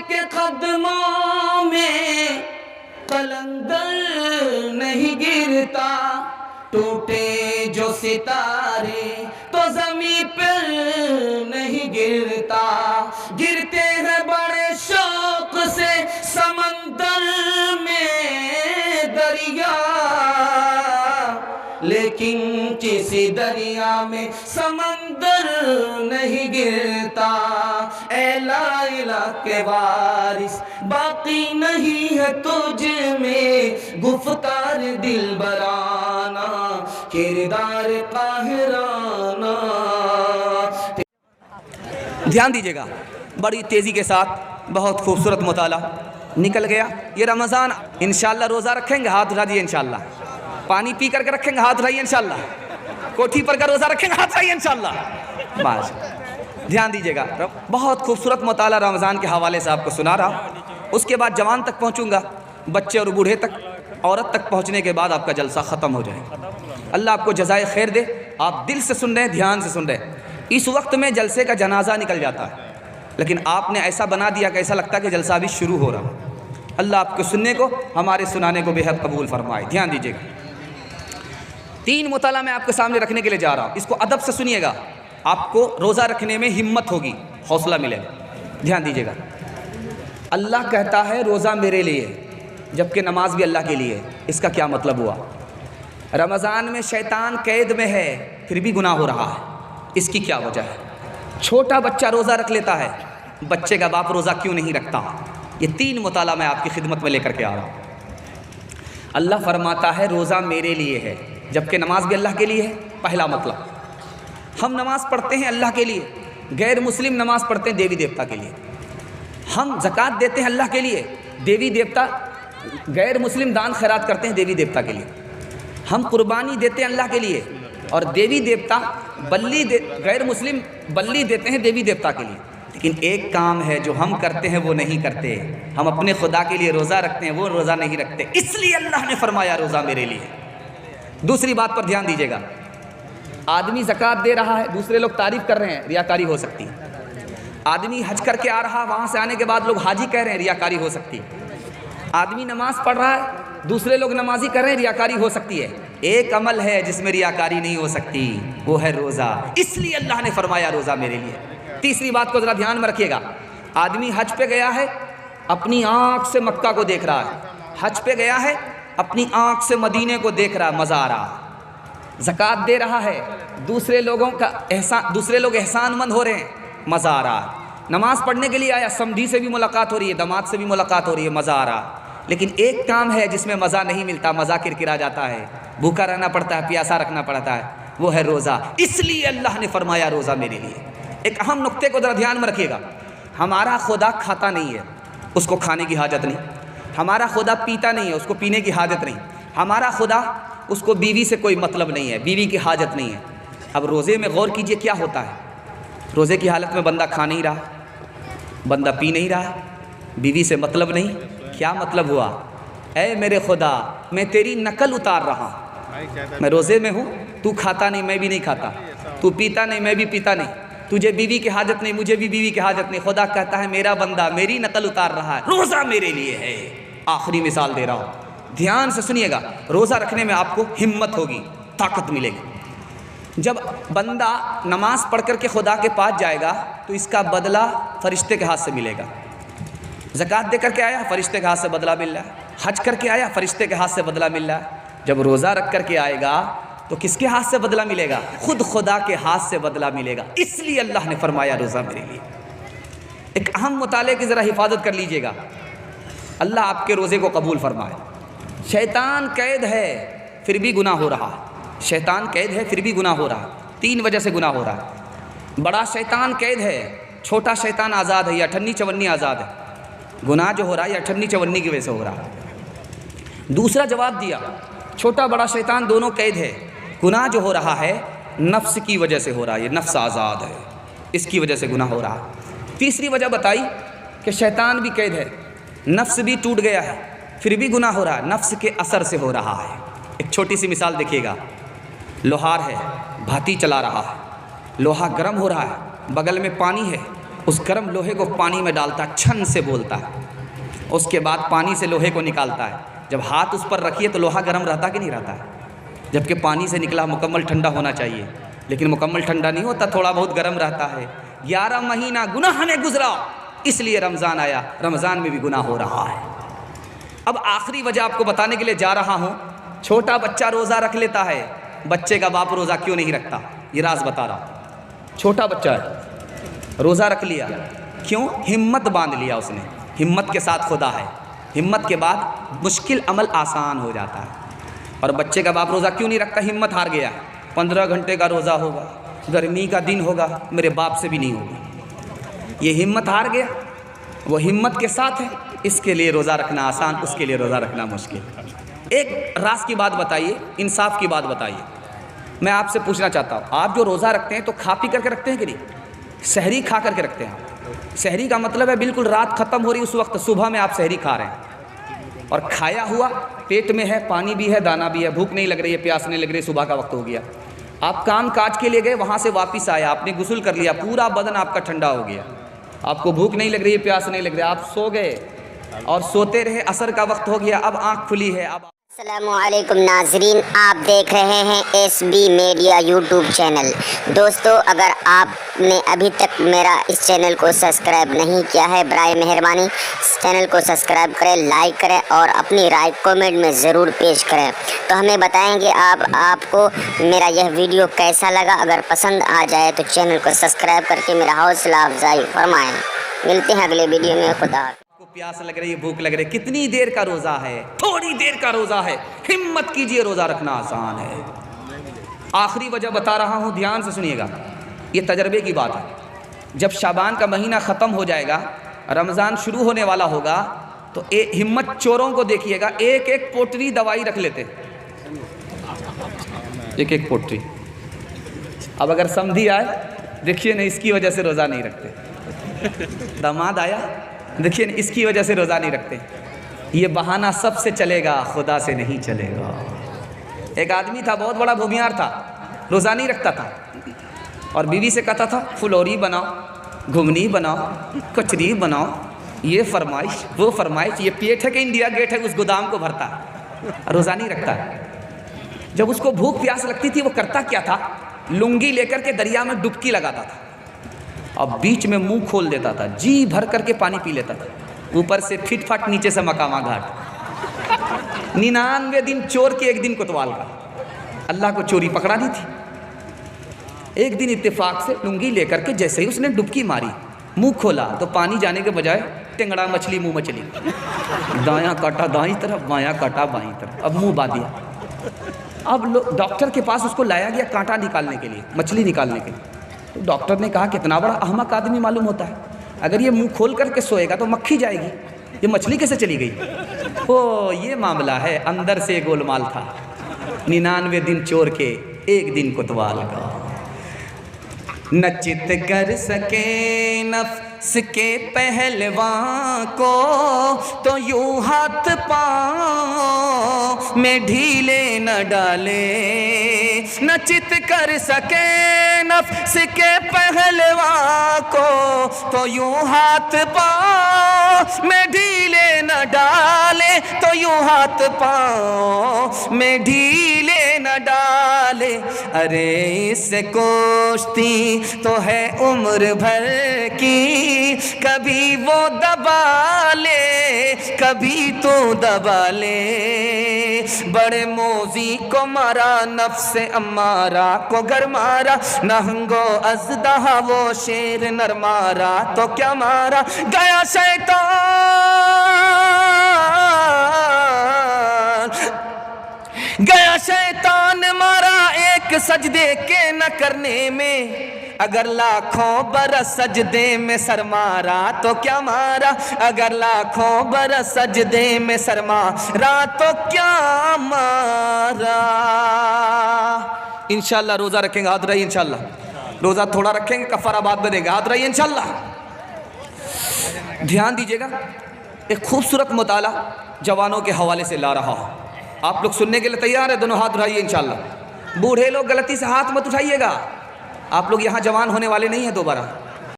کے قدموں میں قلندر نہیں گرتا، ٹوٹے جو ستارے تو زمین پر نہیں گرتا، گرتے ہیں بڑے شوق سے سمندر میں دریا، لیکن کسی دریا میں سمندر نہیں گرتا۔ اے لا الہ کے وارث باقی نہیں ہے تجھ میں گفتار دلبرانہ، کردار قاہرانہ۔ دھیان دیجیے گا، بڑی تیزی کے ساتھ بہت خوبصورت مطالعہ نکل گیا۔ یہ رمضان انشاءاللہ روزہ رکھیں گے، ہاتھ اٹھا دیجیے انشاءاللہ۔ پانی پی کر کے رکھیں گے، ہاتھ اٹھائیے انشاءاللہ۔ کوٹھی پر کا روزہ رکھیں گے، ہاتھ اٹھائیے انشاءاللہ۔ بس دھیان دیجیے گا، بہت خوبصورت مطالعہ رمضان کے حوالے سے آپ کو سنا رہا۔ اس کے بعد جوان تک پہنچوں گا، بچے اور بوڑھے تک، عورت تک پہنچنے کے بعد آپ کا جلسہ ختم ہو جائے۔ اللہ آپ کو جزائے خیر دے۔ آپ دل سے سن رہے ہیں، دھیان سے سن رہے ہیں۔ اس وقت میں جلسے کا جنازہ نکل جاتا ہے، لیکن آپ نے ایسا بنا دیا کہ ایسا لگتا ہے کہ جلسہ ابھی شروع ہو رہا۔ اللہ آپ کے سننے کو، ہمارے سنانے کو بے حد قبول فرمائے۔ دھیان دیجیے گا، 3 مطالعہ میں آپ کے سامنے رکھنے کے لیے جا رہا ہوں، اس کو ادب سے سنیے گا، آپ کو روزہ رکھنے میں ہمت ہوگی، حوصلہ ملے گا۔ دھیان دیجیے گا، اللہ کہتا ہے روزہ میرے لیے، جبکہ نماز بھی اللہ کے لیے۔ اس کا کیا مطلب ہوا؟ رمضان میں شیطان قید میں ہے، پھر بھی گناہ ہو رہا ہے، اس کی کیا وجہ ہے؟ چھوٹا بچہ روزہ رکھ لیتا ہے، بچے کا باپ روزہ کیوں نہیں رکھتا؟ یہ 3 مطالعہ میں آپ کی خدمت میں لے کر کے آ رہا ہوں۔ اللہ فرماتا ہے روزہ میرے لیے ہے، جبکہ نماز بھی اللہ کے لیے ہے۔ پہلا مطلب، ہم نماز پڑھتے ہیں اللہ کے لیے، غیر مسلم نماز پڑھتے ہیں دیوی دیوتا کے لیے۔ ہم زکوٰۃ دیتے ہیں اللہ کے لیے، دیوی دیوتا، غیر مسلم دان خیرات کرتے ہیں دیوی دیوتا کے لیے۔ ہم قربانی دیتے ہیں اللہ کے لیے، اور دیوی دیوتا غیر مسلم بلی دیتے ہیں دیوی دیوتا کے لیے۔ لیکن ایک کام ہے جو ہم کرتے ہیں وہ نہیں کرتے، ہم اپنے خدا کے لیے روزہ رکھتے ہیں، وہ روزہ نہیں رکھتے، اس لیے اللہ نے فرمایا روزہ میرے لیے۔ دوسری بات پر دھیان دیجیے گا، آدمی زکوٰۃ دے رہا ہے، دوسرے لوگ تعریف کر رہے ہیں، ریاکاری ہو سکتی ہے۔ آدمی حج کر کے آ رہا، وہاں سے آنے کے بعد لوگ حاجی کہہ رہے ہیں، ریاکاری ہو سکتی ہے۔ آدمی نماز پڑھ رہا ہے، دوسرے لوگ نمازی کر رہے ہیں، ریاکاری ہو سکتی ہے۔ ایک عمل ہے جس میں ریاکاری نہیں ہو سکتی، وہ ہے روزہ، اس لیے اللہ نے فرمایا روزہ میرے لیے۔ تیسری بات کو ذرا دھیان میں رکھیے گا، آدمی حج پہ گیا ہے، اپنی آنکھ سے مکہ کو دیکھ رہا ہے، حج پہ گیا ہے، اپنی آنکھ سے مدینے کو دیکھ رہا، مزہ آ رہا۔ زکوٰۃ دے رہا ہے، دوسرے لوگ احسان مند ہو رہے ہیں، مزہ آ رہا۔ نماز پڑھنے کے لیے آیا، سمدھی سے بھی ملاقات ہو رہی ہے، داماد سے بھی ملاقات ہو رہی ہے، مزہ آ رہا۔ لیکن ایک کام ہے جس میں مزہ نہیں ملتا، مزہ کرکرا جاتا ہے، بھوکا رہنا پڑتا ہے، پیاسا رکھنا پڑتا ہے، وہ ہے روزہ، اس لیے اللہ نے فرمایا روزہ میرے لیے۔ ایک اہم نقطے کو ذرا دھیان میں رکھیے گا، ہمارا خدا کھاتا نہیں ہے، اس کو کھانے کی حاجت نہیں۔ ہمارا خدا پیتا نہیں ہے، اس کو پینے کی حاجت نہیں۔ ہمارا خدا، اس کو بیوی سے کوئی مطلب نہیں ہے، بیوی کی حاجت نہیں ہے۔ اب روزے میں غور کیجئے کیا ہوتا ہے، روزے کی حالت میں بندہ کھا نہیں رہا، بندہ پی نہیں رہا، بیوی سے مطلب نہیں۔ کیا مطلب ہوا؟ اے میرے خدا، میں تیری نقل اتار رہا ہوں، میں روزے میں ہوں، تو کھاتا نہیں، میں بھی نہیں کھاتا، تو پیتا نہیں، میں بھی پیتا نہیں، تجھے بیوی کی حاجت نہیں، مجھے بھی بیوی کی حاجت نہیں۔ خدا کہتا ہے میرا بندہ میری نقل اتار رہا ہے، روزہ میرے لیے ہے۔ آخری مثال دے رہا ہوں، دھیان سے سنیے گا، روزہ رکھنے میں آپ کو ہمت ہوگی، طاقت ملے گی۔ جب بندہ نماز پڑھ کر کے خدا کے پاس جائے گا تو اس کا بدلہ فرشتے کے ہاتھ سے ملے گا۔ زکوٰۃ دے کر کے آیا، فرشتے کے ہاتھ سے بدلہ مل رہا ہے، حج کر کے آیا، فرشتے کے ہاتھ سے بدلہ مل رہا ہے۔ جب روزہ رکھ کر کے آئے گا تو کس کے ہاتھ سے بدلہ ملے گا؟ خود خدا کے ہاتھ سے بدلہ ملے گا، اس لیے اللہ نے فرمایا روزہ میرے لیے۔ ایک اہم مطالعے کی ذرا حفاظت کر لیجئے گا، اللہ آپ کے روزے کو قبول فرمائے۔ شیطان قید ہے پھر بھی گناہ ہو رہا، شیطان قید ہے پھر بھی گناہ ہو رہا، 3 وجہ سے گناہ ہو رہا ہے۔ بڑا شیطان قید ہے، چھوٹا شیطان آزاد ہے، یا 58 آزاد ہے۔ گناہ جو ہو رہا ہے یا 58 کی وجہ سے ہو رہا ہے۔ دوسرا جواب دیا، چھوٹا بڑا شیطان دونوں قید ہے، گناہ جو ہو رہا ہے نفس کی وجہ سے ہو رہا ہے، یہ نفس آزاد ہے، اس کی وجہ سے گناہ ہو رہا ہے۔ تیسری وجہ بتائی کہ شیطان بھی قید ہے، نفس بھی ٹوٹ گیا ہے، پھر بھی گناہ ہو رہا ہے، نفس کے اثر سے ہو رہا ہے۔ ایک چھوٹی سی مثال دیکھیے گا، لوہار ہے، بھاتی چلا رہا ہے، لوہا گرم ہو رہا ہے، بغل میں پانی ہے، اس گرم لوہے کو پانی میں ڈالتا ہے، چھن سے بولتا ہے، اس کے بعد پانی سے لوہے کو نکالتا ہے. جب ہاتھ اس پر رکھیے تو لوہا گرم رہتا کہ نہیں رہتا ہے؟ جبکہ پانی سے نکلا مکمل ٹھنڈا ہونا چاہیے، لیکن مکمل ٹھنڈا نہیں ہوتا، تھوڑا بہت گرم رہتا ہے. 11 مہینہ گناہ میں گزرا، اس لیے رمضان آیا، رمضان میں بھی گناہ ہو رہا ہے. اب آخری وجہ آپ کو بتانے کے لیے جا رہا ہوں. چھوٹا بچہ روزہ رکھ لیتا ہے، بچے کا باپ روزہ کیوں نہیں رکھتا؟ یہ راز بتا رہا ہوں. چھوٹا بچہ ہے، روزہ رکھ لیا، کیوں؟ ہمت باندھ لیا اس نے. ہمت کے ساتھ خدا ہے، ہمت کے بعد مشکل عمل آسان ہو جاتا ہے. اور بچے کا باپ روزہ کیوں نہیں رکھتا؟ ہمت ہار گیا. 15 گھنٹے کا روزہ ہوگا، گرمی کا دن ہوگا، میرے باپ سے بھی نہیں ہوگا. یہ ہمت ہار گیا، وہ ہمت کے ساتھ ہے، اس کے لیے روزہ رکھنا آسان، اس کے لیے روزہ رکھنا مشکل. ایک راز کی بات بتائیے، انصاف کی بات بتائیے. میں آپ سے پوچھنا چاہتا ہوں، آپ جو روزہ رکھتے ہیں تو کھا پی کر کے رکھتے ہیں کہ نہیں؟ سحری کھا کر کے رکھتے ہیں. سحری کا مطلب ہے بالکل رات ختم ہو رہی اس وقت صبح میں آپ سحری کھا رہے ہیں، اور کھایا ہوا پیٹ میں ہے، پانی بھی ہے، دانہ بھی ہے، بھوک نہیں لگ رہی ہے، پیاس نہیں لگ رہی، صبح کا وقت ہو گیا. آپ کام کاج کے لیے گئے، وہاں سے واپس آئے، آپ نے غسل کر لیا، پورا بدن آپ کا ٹھنڈا ہو گیا، آپ کو بھوک نہیں لگ رہی ہے، پیاس نہیں لگ رہی، آپ سو گئے اور سوتے رہے، عصر کا وقت ہو گیا، اب آنکھ کھلی ہے. اب السلام علیکم ناظرین، آپ دیکھ رہے ہیں S B media YouTube channel. دوستو، اگر آپ نے ابھی تک میرا اس چینل کو سبسکرائب نہیں کیا ہے، برائے مہربانی اس چینل کو سبسکرائب کریں، لائک کریں اور اپنی رائے کامنٹ میں ضرور پیش کریں. تو ہمیں بتائیں کہ آپ کو میرا یہ ویڈیو کیسا لگا. اگر پسند آ جائے تو چینل کو سبسکرائب کر کے میرا حوصلہ افزائی فرمائیں. ملتے ہیں اگلے ویڈیو میں. خدا حافظ. کو پیاس لگ رہی ہے، بھوک لگ رہی ہے، کتنی دیر کا روزہ ہے؟ تھوڑی دیر کا روزہ ہے. ہمت کیجئے، روزہ رکھنا آسان ہے. آخری وجہ بتا رہا ہوں، دھیان سے سنیے گا، یہ تجربے کی بات ہے. جب شعبان کا مہینہ ختم ہو جائے گا، رمضان شروع ہونے والا ہوگا، تو ہمت چوروں کو دیکھیے گا، ایک ایک پوٹری دوائی رکھ لیتے، ایک ایک پوٹری. اب اگر سمدھی آئے، دیکھیے نا، اس کی وجہ سے روزہ نہیں رکھتے. داماد آیا، دیکھیے نا، اس کی وجہ سے روزہ نہیں رکھتے. یہ بہانہ سب سے چلے گا، خدا سے نہیں چلے گا. ایک آدمی تھا، بہت بڑا بھومیار تھا، روزہ نہیں رکھتا تھا، اور بیوی سے کہتا تھا فلوری بناؤ، گھمنی بناؤ، کچری بناؤ، یہ فرمائش وہ فرمائش. یہ پیٹ ہے کہ انڈیا گیٹ ہے، اس گودام کو بھرتا ہے، روزہ نہیں رکھتا. جب اس کو بھوک پیاس لگتی تھی، وہ کرتا کیا تھا؟ لنگی لے کر کے دریا میں ڈبکی لگاتا تھا، اب بیچ میں منہ کھول دیتا تھا، جی بھر کر کے پانی پی لیتا تھا، اوپر سے پھٹ پھٹ، نیچے سے مقامہ گھاٹ. 99 دن چور کے، ایک دن کوتوال کا. اللہ کو چوری پکڑا نہیں تھی. ایک دن اتفاق سے لنگی لے کر کے جیسے ہی اس نے ڈبکی ماری، منہ کھولا تو پانی جانے کے بجائے ٹنگڑا مچھلی منہ میں چلی. دایاں کاٹا دائیں طرف، بایاں کاٹا بائیں طرف، اب منہ باندھ دیا. اب ڈاکٹر کے پاس اس کو لایا گیا کانٹا نکالنے کے لیے، مچھلی نکالنے کے لیے. تو ڈاکٹر نے کہا کتنا بڑا احمق آدمی معلوم ہوتا ہے، اگر یہ منہ کھول کر کے سوئے گا تو مکھی جائے گی، یہ مچھلی کیسے چلی گئی؟ او یہ معاملہ ہے، اندر سے گول مال تھا. 99 دن چور کے، ایک دن کوتوال کا. نہ چت کر سکے نفس کے پہلوان کو، تو یوں ہاتھ پاؤں میں ڈھیلے نہ ڈالے. نہ چت کر سکے نفس کے پہلوان کو، تو یوں ہاتھ پاؤں میں ڈھیلے نہ ڈالے، تو یوں ہاتھ پاؤں میں ڈھیلے نہ ڈالے. ارے اس سے کوشتی تو ہے عمر بھر کی، کبھی وہ دبا لے، کبھی تو دبا لے. بڑے موذی کو مارا، نفس امارہ کو گر مارا، نہنگو ازدہا وہ شیر نر مارا تو کیا مارا. گیا شیطان مارا ایک سجدے کے نہ کرنے میں. اگر لاکھوں برس سجدے میں سر مارا تو کیا مارا. اگر لاکھوں برس سجدے میں سر مارا تو کیا مارا. انشاءاللہ روزہ رکھیں گے، ہاتھ رہی انشاءاللہ. روزہ تھوڑا رکھیں گے، کفارہ بعد میں دیں گے، ہاتھ رہی انشاءاللہ. دھیان دیجیے گا، ایک خوبصورت مطالعہ جوانوں کے حوالے سے لا رہا ہوں. آپ لوگ سننے کے لیے تیار ہیں؟ دونوں ہاتھ اٹھائیے انشاءاللہ. بوڑھے لوگ غلطی سے ہاتھ مت اٹھائیے گا، آپ لوگ یہاں جوان ہونے والے نہیں ہیں دوبارہ.